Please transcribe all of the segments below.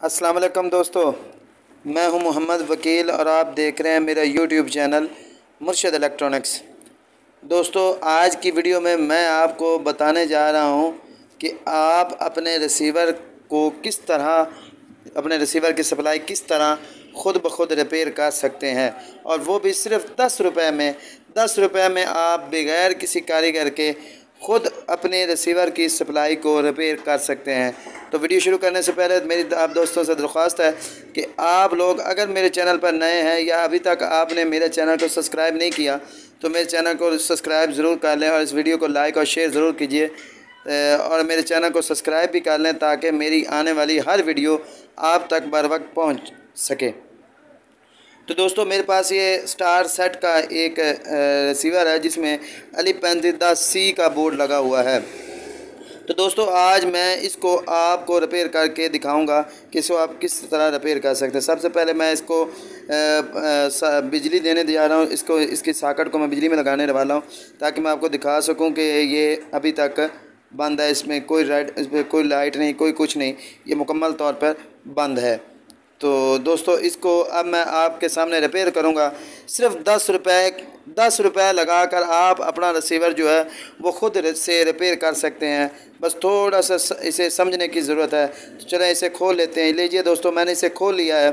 अस्सलाम वालेकुम दोस्तों, मैं हूं मोहम्मद वकील और आप देख रहे हैं मेरा यूट्यूब चैनल मुर्शद इलेक्ट्रॉनिक्स। दोस्तों, आज की वीडियो में मैं आपको बताने जा रहा हूं कि आप अपने रिसीवर को किस तरह अपने रिसीवर की सप्लाई किस तरह ख़ुद ब खुद रिपेयर कर सकते हैं, और वो भी सिर्फ़ 10 रुपये में। 10 रुपये में आप बग़ैर किसी कारीगर के ख़ुद अपने रिसीवर की सप्लाई को रिपेयर कर सकते हैं। तो वीडियो शुरू करने से पहले मेरी आप दोस्तों से दरख्वास्त है कि आप लोग अगर मेरे चैनल पर नए हैं या अभी तक आपने मेरे चैनल को सब्सक्राइब नहीं किया तो मेरे चैनल को सब्सक्राइब ज़रूर कर लें और इस वीडियो को लाइक और शेयर ज़रूर कीजिए, और मेरे चैनल को सब्सक्राइब भी कर लें ताकि मेरी आने वाली हर वीडियो आप तक बर वक्त पहुँच सके। तो दोस्तों, मेरे पास ये स्टार सेट का एक रिसीवर है जिसमें अली 3510C का बोर्ड लगा हुआ है। तो दोस्तों, आज मैं इसको आपको रिपेयर करके दिखाऊंगा कि इसको आप किस तरह रिपेयर कर सकते हैं। सबसे पहले मैं इसको बिजली देने जा रहा हूँ। इसकी सॉकेट को मैं बिजली में लगाने वाला हूँ ताकि मैं आपको दिखा सकूँ कि ये अभी तक बंद है। इसमें कोई लाइट नहीं, कोई कुछ नहीं, ये मुकम्मल तौर पर बंद है। तो दोस्तों, इसको अब मैं आपके सामने रिपेयर करूँगा। सिर्फ़ 10 रुपये लगाकर आप अपना रिसीवर जो है वो ख़ुद से रिपेयर कर सकते हैं। बस थोड़ा सा इसे समझने की ज़रूरत है। तो चलें इसे खोल लेते हैं। लीजिए दोस्तों, मैंने इसे खोल लिया है।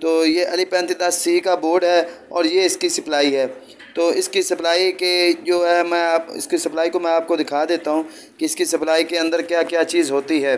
तो ये अली 3510C का बोर्ड है और ये इसकी सप्लाई है। तो इसकी सप्लाई के जो है इसकी सप्लाई को मैं आपको दिखा देता हूँ कि इसकी सप्लाई के अंदर क्या क्या चीज़ होती है।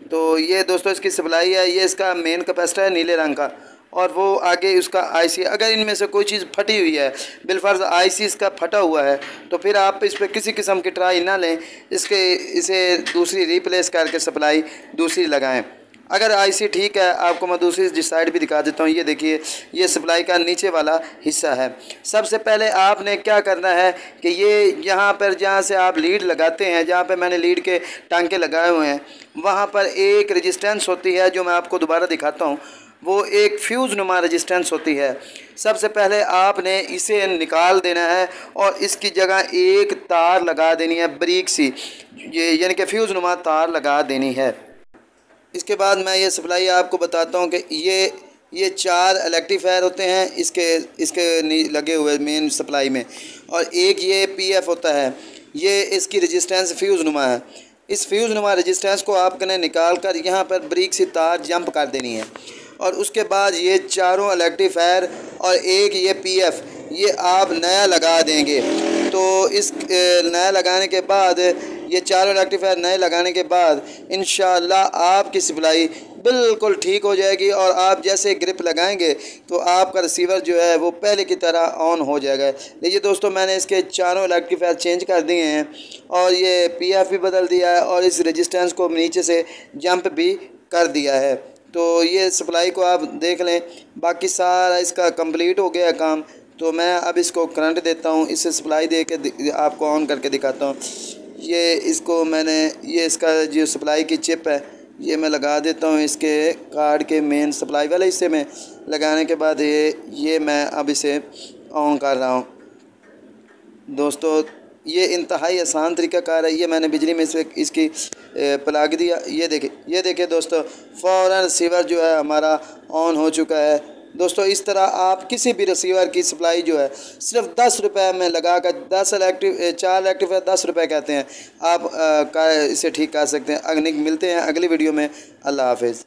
तो ये दोस्तों इसकी सप्लाई है। ये इसका मेन कैपेसिटर है नीले रंग का, और वो आगे उसका आईसी। अगर इनमें से कोई चीज़ फटी हुई है, बिलफर्ज आईसी इसका फटा हुआ है, तो फिर आप इस पर किसी किस्म की ट्राई ना लें। इसे दूसरी रिप्लेस करके सप्लाई दूसरी लगाएं। अगर आईसी ठीक है, आपको मैं दूसरी जिस साइड भी दिखा देता हूँ। ये देखिए, ये सप्लाई का नीचे वाला हिस्सा है। सबसे पहले आपने क्या करना है कि ये यहाँ पर जहाँ से आप लीड लगाते हैं, जहाँ पे मैंने लीड के टांके लगाए हुए हैं, वहाँ पर एक रेजिस्टेंस होती है जो मैं आपको दोबारा दिखाता हूँ। वो एक फ्यूज़ नुमा रेजिस्टेंस होती है। सबसे पहले आपने इसे निकाल देना है और इसकी जगह एक तार लगा देनी है, बारीक सी, ये यानी कि फ्यूज़ नुमा तार लगा देनी है। इसके बाद मैं ये सप्लाई आपको बताता हूँ कि ये 4 इलेक्ट्रीफायर होते हैं इसके लगे हुए मेन सप्लाई में, और एक ये पीएफ होता है। ये इसकी रेजिस्टेंस फ्यूज़ नुमा है। इस फ्यूज़ नुमा रेजिस्टेंस को आपने निकाल कर यहाँ पर बारीक सी तार जंप कर देनी है, और उसके बाद ये चारों इलेक्ट्रीफायर और एक ये पीएफ ये आप नया लगा देंगे। तो इस नया लगाने के बाद, ये चारों रेक्टिफायर नए लगाने के बाद इंशाअल्लाह आपकी सप्लाई बिल्कुल ठीक हो जाएगी, और आप जैसे ग्रिप लगाएंगे तो आपका रिसीवर जो है वो पहले की तरह ऑन हो जाएगा। लीजिए दोस्तों, मैंने इसके चारों रेक्टिफायर चेंज कर दिए हैं और ये पीएफ भी बदल दिया है और इस रेजिस्टेंस को नीचे से जंप भी कर दिया है। तो ये सप्लाई को आप देख लें, बाकी सारा इसका कंप्लीट हो गया काम। तो मैं अब इसको करंट देता हूँ, इससे सप्लाई दे के आपको ऑन करके दिखाता हूँ। ये इसका जो सप्लाई की चिप है ये मैं लगा देता हूँ इसके कार्ड के मेन सप्लाई वाले हिस्से में। लगाने के बाद ये मैं अब इसे ऑन कर रहा हूँ। दोस्तों, ये इंतहाई आसान तरीक़ाकार है। ये मैंने बिजली में से इसकी प्लग दिया। ये देखिए दोस्तों, फ़ौरन रिसीवर जो है हमारा ऑन हो चुका है। दोस्तों, इस तरह आप किसी भी रिसीवर की सप्लाई जो है सिर्फ 10 रुपये में लगा कर 4 इलेक्ट्रीफायर 10 रुपये कहते हैं, आप इसे ठीक कर सकते हैं। मिलते हैं अगली वीडियो में। अल्लाह हाफिज़।